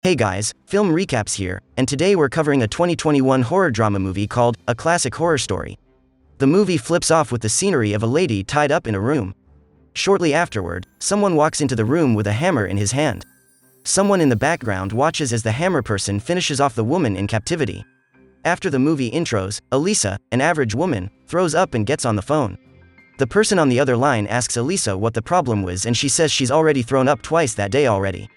Hey guys, Film Recaps here, and today we're covering a 2021 horror drama movie called A Classic Horror Story. The movie flips off with the scenery of a lady tied up in a room. Shortly afterward, someone walks into the room with a hammer in his hand. Someone in the background watches as the hammer person finishes off the woman in captivity. After the movie intros, Elisa, an average woman, throws up and gets on the phone. The person on the other line asks Elisa what the problem was, and she says she's already thrown up twice that day already.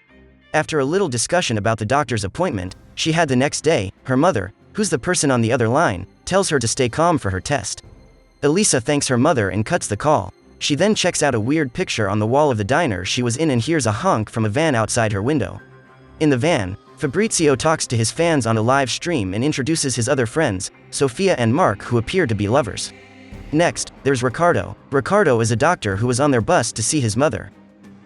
After a little discussion about the doctor's appointment she had the next day, her mother, who's the person on the other line, tells her to stay calm for her test. Elisa thanks her mother and cuts the call. She then checks out a weird picture on the wall of the diner she was in and hears a honk from a van outside her window. In the van, Fabrizio talks to his fans on a live stream and introduces his other friends, Sofia and Mark, who appear to be lovers. Next, there's Ricardo. Ricardo is a doctor who was on their bus to see his mother.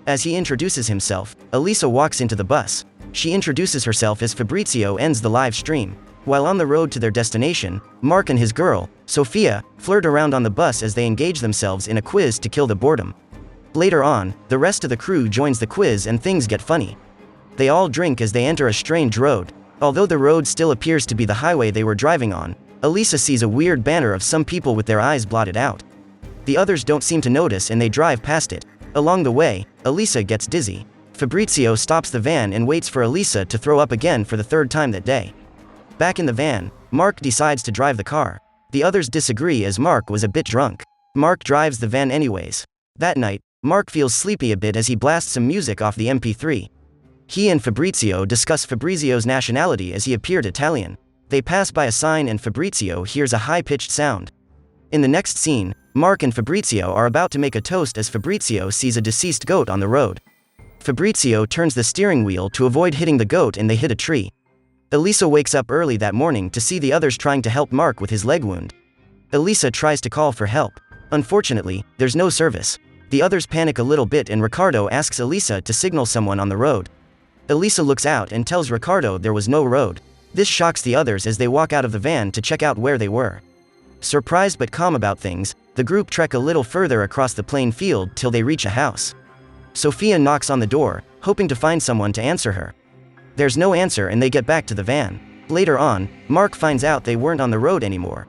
As he introduces himself, Elisa walks into the bus. She introduces herself as Fabrizio ends the live stream. While on the road to their destination, Mark and his girl, Sofia, flirt around on the bus as they engage themselves in a quiz to kill the boredom. Later on, the rest of the crew joins the quiz and things get funny. They all drink as they enter a strange road. Although the road still appears to be the highway they were driving on, Elisa sees a weird banner of some people with their eyes blotted out. The others don't seem to notice and they drive past it. Along the way, Elisa gets dizzy. Fabrizio stops the van and waits for Elisa to throw up again for the third time that day. Back in the van, Mark decides to drive the car. The others disagree as Mark was a bit drunk. Mark drives the van anyways. That night, Mark feels sleepy a bit as he blasts some music off the MP3. He and Fabrizio discuss Fabrizio's nationality as he appeared Italian. They pass by a sign and Fabrizio hears a high-pitched sound. In the next scene, Mark and Fabrizio are about to make a toast as Fabrizio sees a deceased goat on the road. Fabrizio turns the steering wheel to avoid hitting the goat and they hit a tree. Elisa wakes up early that morning to see the others trying to help Mark with his leg wound. Elisa tries to call for help. Unfortunately, there's no service. The others panic a little bit and Ricardo asks Elisa to signal someone on the road. Elisa looks out and tells Ricardo there was no road. This shocks the others as they walk out of the van to check out where they were. Surprised but calm about things, the group trek a little further across the plain field till they reach a house. Sofia knocks on the door, hoping to find someone to answer her. There's no answer and they get back to the van. Later on, Mark finds out they weren't on the road anymore.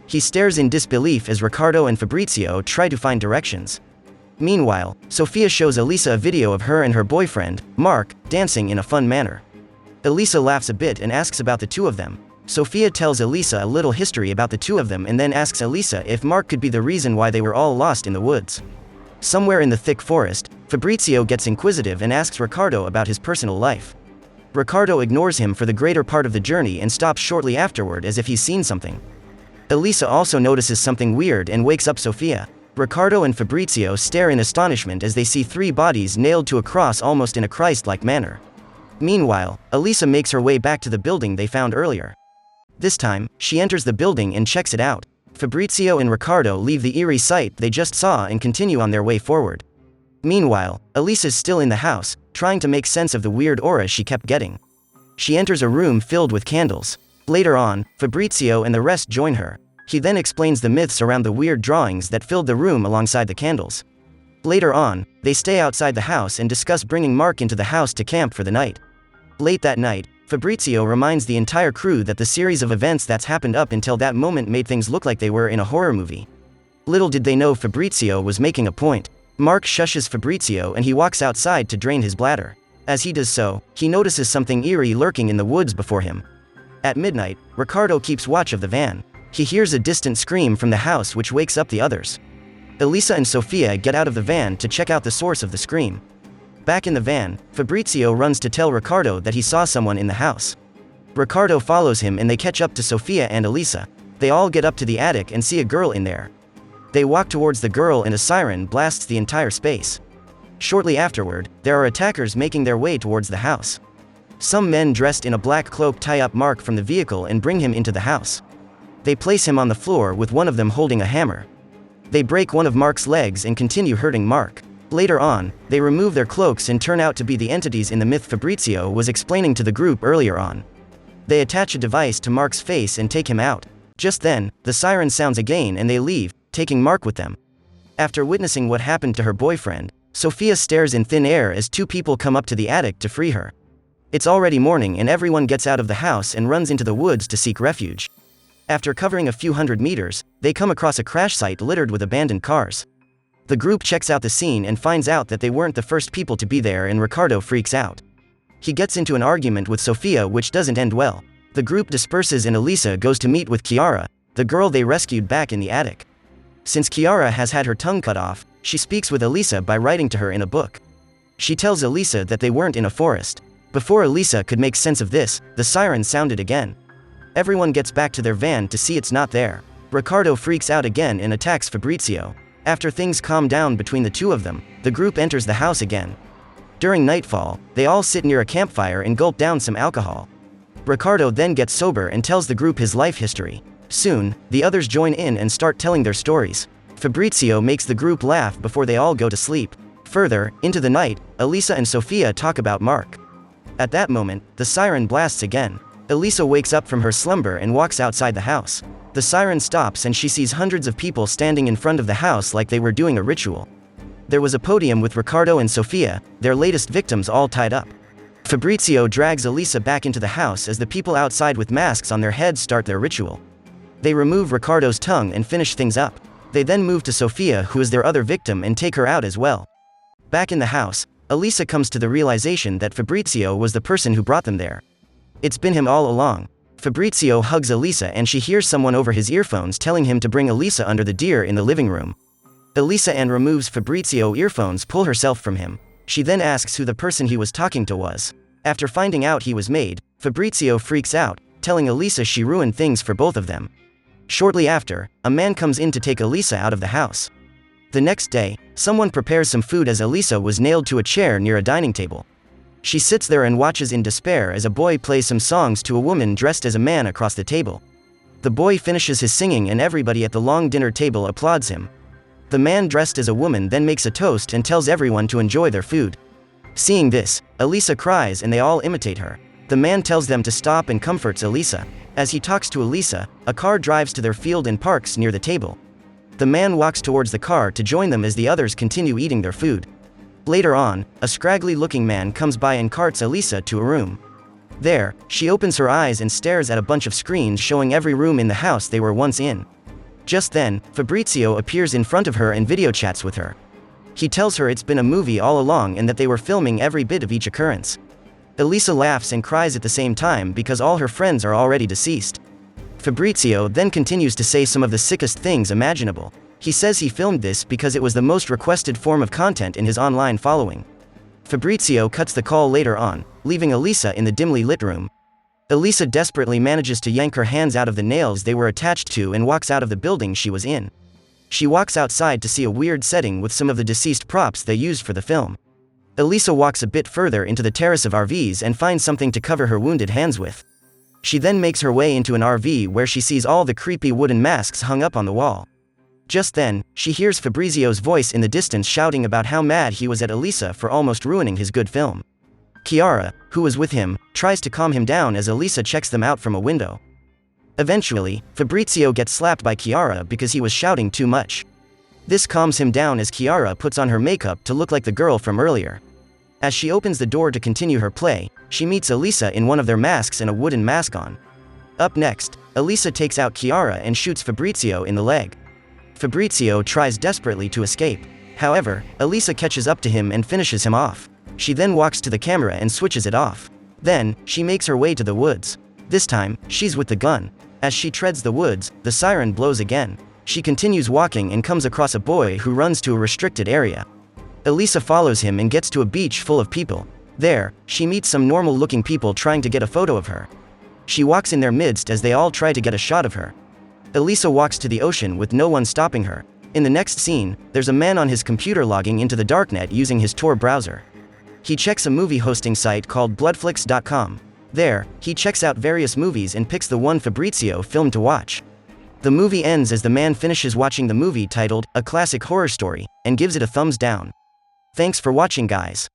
He stares in disbelief as Ricardo and Fabrizio try to find directions. Meanwhile, Sofia shows Elisa a video of her and her boyfriend, Mark, dancing in a fun manner. Elisa laughs a bit and asks about the two of them. Sofia tells Elisa a little history about the two of them and then asks Elisa if Mark could be the reason why they were all lost in the woods. Somewhere in the thick forest, Fabrizio gets inquisitive and asks Ricardo about his personal life. Ricardo ignores him for the greater part of the journey and stops shortly afterward as if he's seen something. Elisa also notices something weird and wakes up Sofia. Ricardo and Fabrizio stare in astonishment as they see three bodies nailed to a cross almost in a Christ-like manner. Meanwhile, Elisa makes her way back to the building they found earlier. This time, she enters the building and checks it out. Fabrizio and Ricardo leave the eerie sight they just saw and continue on their way forward. Meanwhile, Elisa's still in the house, trying to make sense of the weird aura she kept getting. She enters a room filled with candles. Later on, Fabrizio and the rest join her. He then explains the myths around the weird drawings that filled the room alongside the candles. Later on, they stay outside the house and discuss bringing Mark into the house to camp for the night. Late that night, Fabrizio reminds the entire crew that the series of events that's happened up until that moment made things look like they were in a horror movie. Little did they know Fabrizio was making a point. Mark shushes Fabrizio and he walks outside to drain his bladder. As he does so, he notices something eerie lurking in the woods before him. At midnight, Ricardo keeps watch of the van. He hears a distant scream from the house which wakes up the others. Elisa and Sofia get out of the van to check out the source of the scream. Back in the van, Fabrizio runs to tell Ricardo that he saw someone in the house. Ricardo follows him and they catch up to Sofia and Elisa. They all get up to the attic and see a girl in there. They walk towards the girl and a siren blasts the entire space. Shortly afterward, there are attackers making their way towards the house. Some men dressed in a black cloak tie up Mark from the vehicle and bring him into the house. They place him on the floor with one of them holding a hammer. They break one of Mark's legs and continue hurting Mark. Later on, they remove their cloaks and turn out to be the entities in the myth Fabrizio was explaining to the group earlier on. They attach a device to Mark's face and take him out. Just then, the siren sounds again and they leave, taking Mark with them. After witnessing what happened to her boyfriend, Sofia stares in thin air as two people come up to the attic to free her. It's already morning and everyone gets out of the house and runs into the woods to seek refuge. After covering a few hundred meters, they come across a crash site littered with abandoned cars. The group checks out the scene and finds out that they weren't the first people to be there, and Ricardo freaks out. He gets into an argument with Sofia which doesn't end well. The group disperses and Elisa goes to meet with Chiara, the girl they rescued back in the attic. Since Chiara has had her tongue cut off, she speaks with Elisa by writing to her in a book. She tells Elisa that they weren't in a forest. Before Elisa could make sense of this, the siren sounded again. Everyone gets back to their van to see it's not there. Ricardo freaks out again and attacks Fabrizio. After things calm down between the two of them, the group enters the house again. During nightfall, they all sit near a campfire and gulp down some alcohol. Ricardo then gets sober and tells the group his life history. Soon, the others join in and start telling their stories. Fabrizio makes the group laugh before they all go to sleep. Further, into the night, Elisa and Sofia talk about Mark. At that moment, the siren blasts again. Elisa wakes up from her slumber and walks outside the house. The siren stops and she sees hundreds of people standing in front of the house like they were doing a ritual. There was a podium with Ricardo and Sofia, their latest victims, all tied up. Fabrizio drags Elisa back into the house as the people outside with masks on their heads start their ritual. They remove Ricardo's tongue and finish things up. They then move to Sofia, who is their other victim, and take her out as well. Back in the house, Elisa comes to the realization that Fabrizio was the person who brought them there. It's been him all along. Fabrizio hugs Elisa and she hears someone over his earphones telling him to bring Elisa under the deer in the living room. Elisa removes Fabrizio's earphones, pull herself from him. She then asks who the person he was talking to was. After finding out he was made, Fabrizio freaks out, telling Elisa she ruined things for both of them. Shortly after, a man comes in to take Elisa out of the house. The next day, someone prepares some food as Elisa was nailed to a chair near a dining table. She sits there and watches in despair as a boy plays some songs to a woman dressed as a man across the table. The boy finishes his singing and everybody at the long dinner table applauds him. The man dressed as a woman then makes a toast and tells everyone to enjoy their food. Seeing this, Elisa cries and they all imitate her. The man tells them to stop and comforts Elisa. As he talks to Elisa, a car drives to their field and parks near the table. The man walks towards the car to join them as the others continue eating their food. Later on, a scraggly-looking man comes by and carts Elisa to a room. There, she opens her eyes and stares at a bunch of screens showing every room in the house they were once in. Just then, Fabrizio appears in front of her and video chats with her. He tells her it's been a movie all along and that they were filming every bit of each occurrence. Elisa laughs and cries at the same time because all her friends are already deceased. Fabrizio then continues to say some of the sickest things imaginable. He says he filmed this because it was the most requested form of content in his online following. Fabrizio cuts the call later on, leaving Elisa in the dimly lit room. Elisa desperately manages to yank her hands out of the nails they were attached to and walks out of the building she was in. She walks outside to see a weird setting with some of the deceased props they used for the film. Elisa walks a bit further into the terrace of RVs and finds something to cover her wounded hands with. She then makes her way into an RV where she sees all the creepy wooden masks hung up on the wall. Just then, she hears Fabrizio's voice in the distance shouting about how mad he was at Elisa for almost ruining his good film. Chiara, who was with him, tries to calm him down as Elisa checks them out from a window. Eventually, Fabrizio gets slapped by Chiara because he was shouting too much. This calms him down as Chiara puts on her makeup to look like the girl from earlier. As she opens the door to continue her play, she meets Elisa in one of their masks and a wooden mask on. Up next, Elisa takes out Chiara and shoots Fabrizio in the leg. Fabrizio tries desperately to escape. However, Elisa catches up to him and finishes him off. She then walks to the camera and switches it off. Then, she makes her way to the woods. This time, she's with the gun. As she treads the woods, the siren blows again. She continues walking and comes across a boy who runs to a restricted area. Elisa follows him and gets to a beach full of people. There, she meets some normal-looking people trying to get a photo of her. She walks in their midst as they all try to get a shot of her. Elisa walks to the ocean with no one stopping her. In the next scene, there's a man on his computer logging into the darknet using his Tor browser. He checks a movie hosting site called bloodflix.com. There, he checks out various movies and picks the one Fabrizio filmed to watch. The movie ends as the man finishes watching the movie titled A Classic Horror Story and gives it a thumbs down. Thanks for watching, guys.